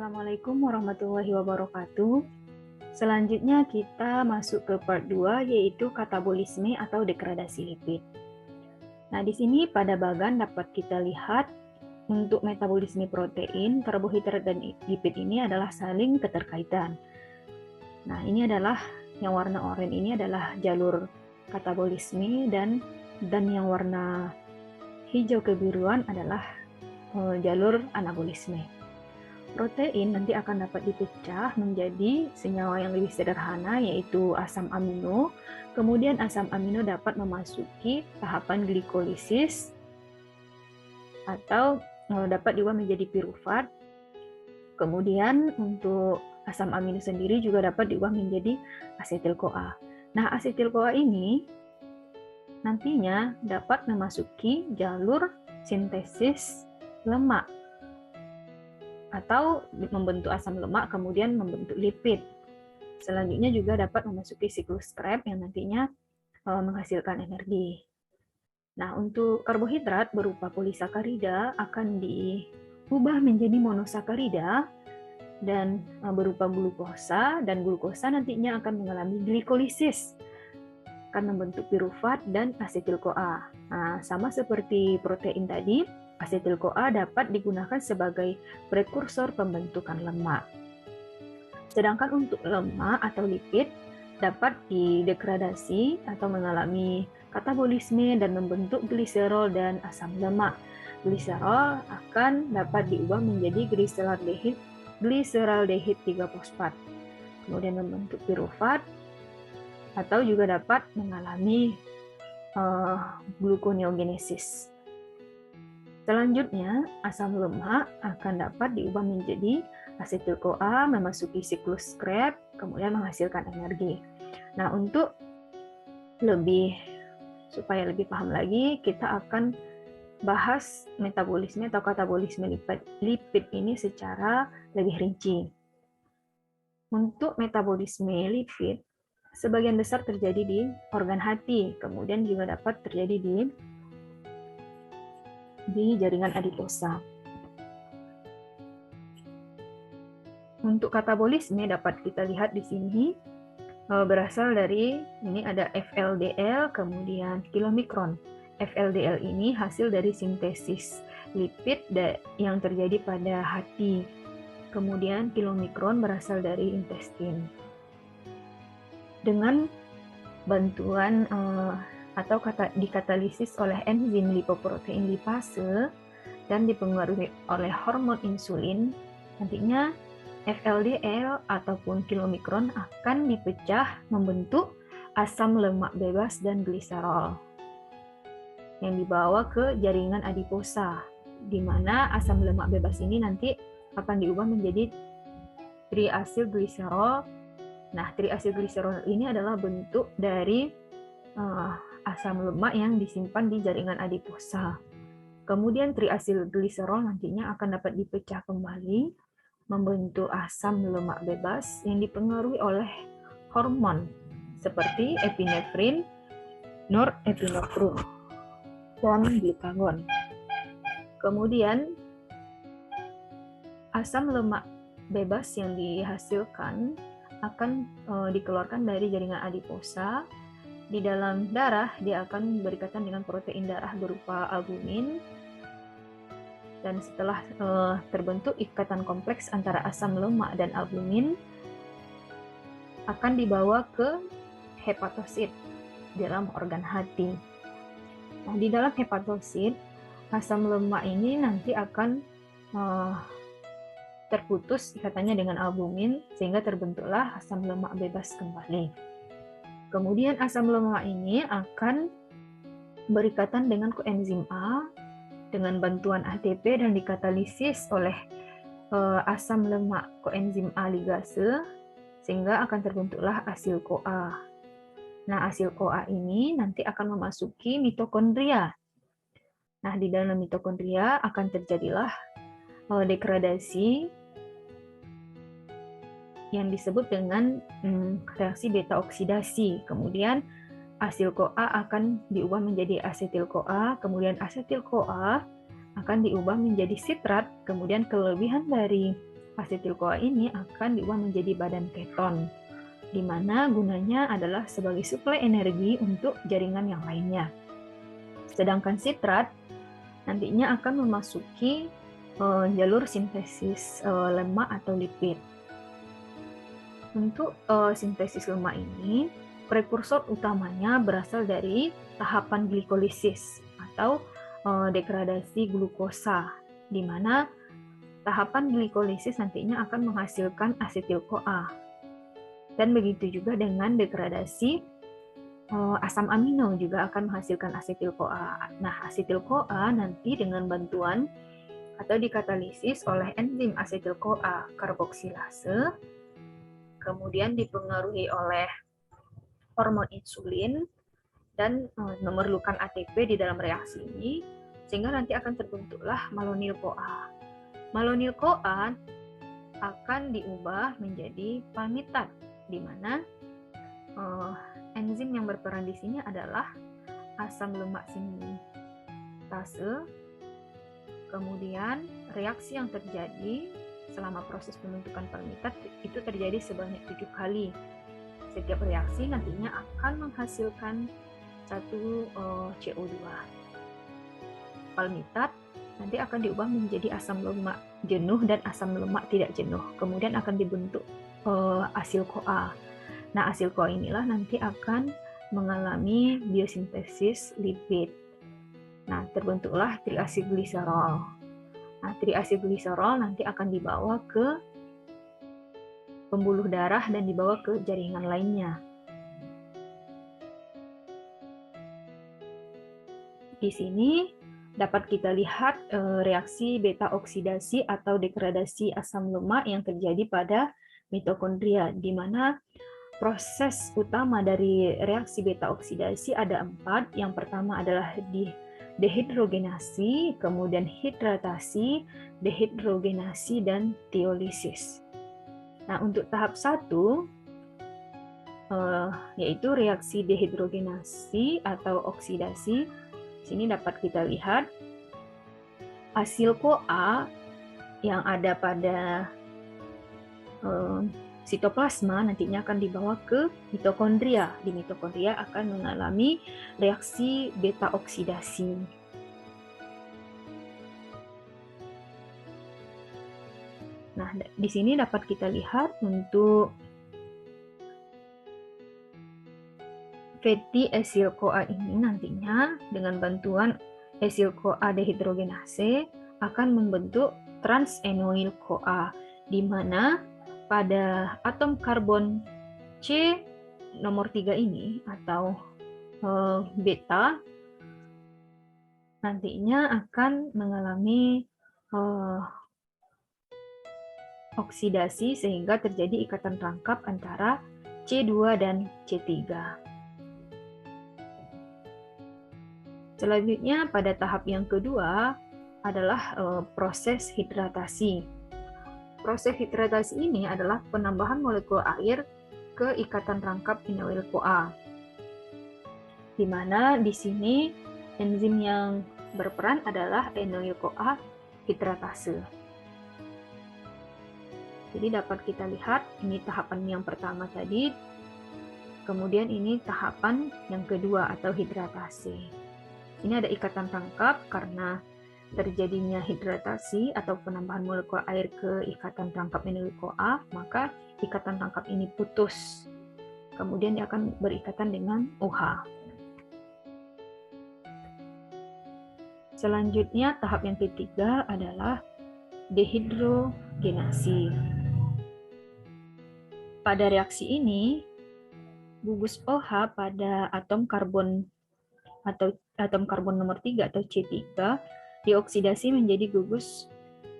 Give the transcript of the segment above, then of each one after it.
Assalamualaikum warahmatullahi wabarakatuh. Selanjutnya kita masuk ke part 2 yaitu katabolisme atau degradasi lipid. Nah, di sini pada bagan dapat kita lihat untuk metabolisme protein, karbohidrat dan lipid ini adalah saling keterkaitan. Nah, ini adalah yang warna oranye ini adalah jalur katabolisme dan yang warna hijau kebiruan adalah jalur anabolisme. Protein nanti akan dapat dipecah menjadi senyawa yang lebih sederhana yaitu asam amino. Kemudian asam amino dapat memasuki tahapan glikolisis atau dapat diubah menjadi pirufat. Kemudian untuk asam amino sendiri juga dapat diubah menjadi asetil-CoA. Nah, asetil-CoA ini nantinya dapat memasuki jalur sintesis lemak atau membentuk asam lemak kemudian membentuk lipid. Selanjutnya juga dapat memasuki siklus Krebs yang nantinya menghasilkan energi. Nah, untuk karbohidrat berupa polisakarida akan diubah menjadi monosakarida dan berupa glukosa, dan glukosa nantinya akan mengalami glikolisis akan membentuk pirufat dan asetil-CoA. Nah, sama seperti protein tadi, asetil-CoA dapat digunakan sebagai prekursor pembentukan lemak. Sedangkan untuk lemak atau lipid dapat didegradasi atau mengalami katabolisme dan membentuk gliserol dan asam lemak. Gliserol akan dapat diubah menjadi gliseraldehid 3-fosfat. Kemudian membentuk pirufat atau juga dapat mengalami gluconeogenesis. Selanjutnya, asam lemak akan dapat diubah menjadi asetil-CoA, memasuki siklus Krebs, kemudian menghasilkan energi. Nah, supaya lebih paham lagi, kita akan bahas metabolisme atau katabolisme lipid ini secara lebih rinci. Untuk metabolisme lipid, sebagian besar terjadi di organ hati, kemudian juga dapat terjadi di jaringan adiposa. Untuk katabolisme dapat kita lihat di sini berasal dari ini ada FLDL kemudian kilomikron. FLDL ini hasil dari sintesis lipid yang terjadi pada hati. Kemudian kilomikron berasal dari intestin. Dengan bantuan atau dikatalisis oleh enzim lipoprotein lipase dan dipengaruhi oleh hormon insulin, nantinya FLDL ataupun kilomikron akan dipecah membentuk asam lemak bebas dan gliserol yang dibawa ke jaringan adiposa, di mana asam lemak bebas ini nanti akan diubah menjadi triasilgliserol. Nah, triasilgliserol ini adalah bentuk dari asam lemak yang disimpan di jaringan adiposa. Kemudian triasilgliserol nantinya akan dapat dipecah kembali membentuk asam lemak bebas yang dipengaruhi oleh hormon seperti epinefrin, norepinefrin, dan glukagon. Kemudian asam lemak bebas yang dihasilkan akan dikeluarkan dari jaringan adiposa. Di dalam darah dia akan berikatan dengan protein darah berupa albumin, dan setelah terbentuk ikatan kompleks antara asam lemak dan albumin akan dibawa ke hepatosit dalam organ hati. Nah, di dalam hepatosit asam lemak ini nanti akan terputus ikatannya dengan albumin sehingga terbentuklah asam lemak bebas kembali. Kemudian asam lemak ini akan berikatan dengan koenzim A dengan bantuan ATP dan dikatalisis oleh asam lemak koenzim A ligase sehingga akan terbentuklah asil-CoA. Nah, asil-CoA ini nanti akan memasuki mitokondria. Nah, di dalam mitokondria akan terjadilah degradasi yang disebut dengan reaksi beta oksidasi. Kemudian asil-CoA akan diubah menjadi asetil-CoA, kemudian asetil-CoA akan diubah menjadi sitrat, kemudian kelebihan dari asetil-CoA ini akan diubah menjadi badan keton, di mana gunanya adalah sebagai suplai energi untuk jaringan yang lainnya. Sedangkan sitrat nantinya akan memasuki jalur sintesis lemak atau lipid. Untuk sintesis lemak ini, prekursor utamanya berasal dari tahapan glikolisis atau degradasi glukosa, di mana tahapan glikolisis nantinya akan menghasilkan asetil-CoA. Dan begitu juga dengan degradasi asam amino juga akan menghasilkan asetil-CoA. Nah, asetil-CoA nanti dengan bantuan atau dikatalisis oleh enzim asetil-CoA karboksilase, kemudian dipengaruhi oleh hormon insulin dan memerlukan ATP di dalam reaksi ini, sehingga nanti akan terbentuklah malonyl-CoA. Malonyl-CoA akan diubah menjadi palmitat, di mana enzim yang berperan di sini adalah asam lemak sintase. Kemudian reaksi yang terjadi selama proses pembentukan palmitat itu terjadi sebanyak 7 kali. Setiap reaksi nantinya akan menghasilkan satu CO2. Palmitat nanti akan diubah menjadi asam lemak jenuh dan asam lemak tidak jenuh. Kemudian akan dibentuk asil-CoA. Nah, asil-CoA inilah nanti akan mengalami biosintesis lipid. Nah, terbentuklah triasilgliserol. Nah, triasilgliserol nanti akan dibawa ke pembuluh darah dan dibawa ke jaringan lainnya. Di sini dapat kita lihat reaksi beta oksidasi atau degradasi asam lemak yang terjadi pada mitokondria, di mana proses utama dari reaksi beta oksidasi ada 4. Yang pertama adalah dehidrogenasi, kemudian hidratasi, dehidrogenasi, dan tiolisis. Nah, untuk tahap 1, yaitu reaksi dehidrogenasi atau oksidasi, sini dapat kita lihat asil-CoA yang ada pada sitoplasma nantinya akan dibawa ke mitokondria. Di mitokondria akan mengalami reaksi beta oksidasi. Nah, di sini dapat kita lihat untuk fatty acyl-CoA ini nantinya dengan bantuan acyl-CoA dehidrogenase akan membentuk trans-enoyl-CoA, di mana pada atom karbon C nomor 3 ini atau beta nantinya akan mengalami oksidasi sehingga terjadi ikatan rangkap antara C2 dan C3. Selanjutnya pada tahap yang kedua adalah proses hidratasi. Proses hidratasi ini adalah penambahan molekul air ke ikatan rangkap enoyl-CoA, di mana di sini enzim yang berperan adalah enoyl-CoA hidratase. Jadi dapat kita lihat ini tahapan yang pertama tadi, kemudian ini tahapan yang kedua atau hidratasi. Ini ada ikatan rangkap karena terjadinya hidratasi atau penambahan molekul air ke ikatan rangkap enoyl-CoA, maka ikatan rangkap ini putus. Kemudian dia akan berikatan dengan OH. Selanjutnya tahap yang ketiga adalah dehidrogenasi. Pada reaksi ini, gugus OH pada atom karbon nomor 3 atau C3 dioksidasi menjadi gugus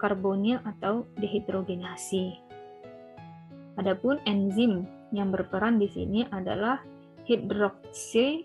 karbonil atau dehidrogenasi. Adapun enzim yang berperan di sini adalah hidroksi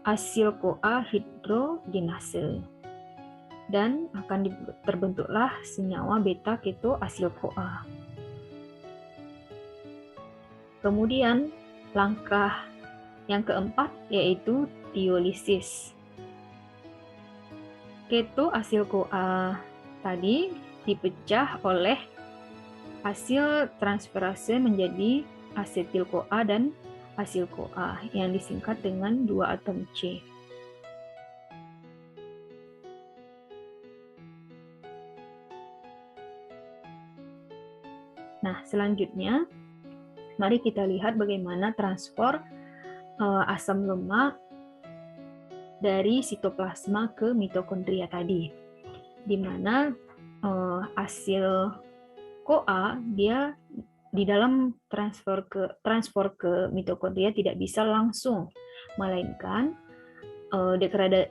asil-CoA hidrogenase. Dan akan terbentuklah senyawa beta keto asil-CoA. Kemudian langkah yang keempat yaitu tiolisis. Keto asil-CoA tadi dipecah oleh hasil transferase menjadi asetil-CoA dan asil-CoA yang disingkat dengan 2 atom C. Nah, selanjutnya mari kita lihat bagaimana transfer asam lemak dari sitoplasma ke mitokondria tadi, di mana asil CoA dia di dalam transfer ke mitokondria tidak bisa langsung, melainkan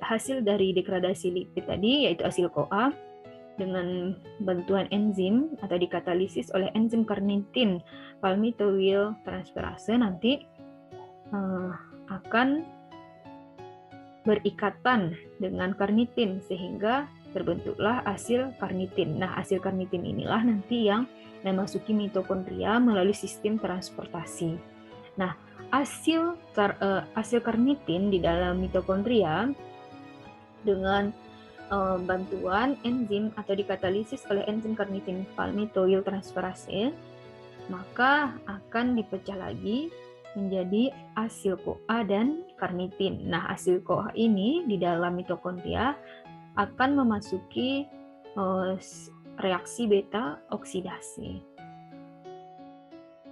hasil dari degradasi lipid tadi yaitu asil CoA dengan bantuan enzim atau dikatalisis oleh enzim karnitin palmitoyl transferase nanti akan berikatan dengan karnitin sehingga terbentuklah asil karnitin. Nah, asil karnitin inilah nanti yang memasuki mitokondria melalui sistem transportasi. Nah, asil karnitin di dalam mitokondria dengan bantuan enzim atau dikatalisis oleh enzim karnitin palmitoyl transferase, maka akan dipecah lagi menjadi asil CoA dan karnitin. Nah, asil CoA ini di dalam mitokondria akan memasuki reaksi beta oksidasi.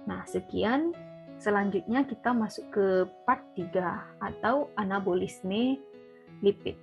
Nah, sekian. Selanjutnya kita masuk ke part 3 atau anabolisme lipid.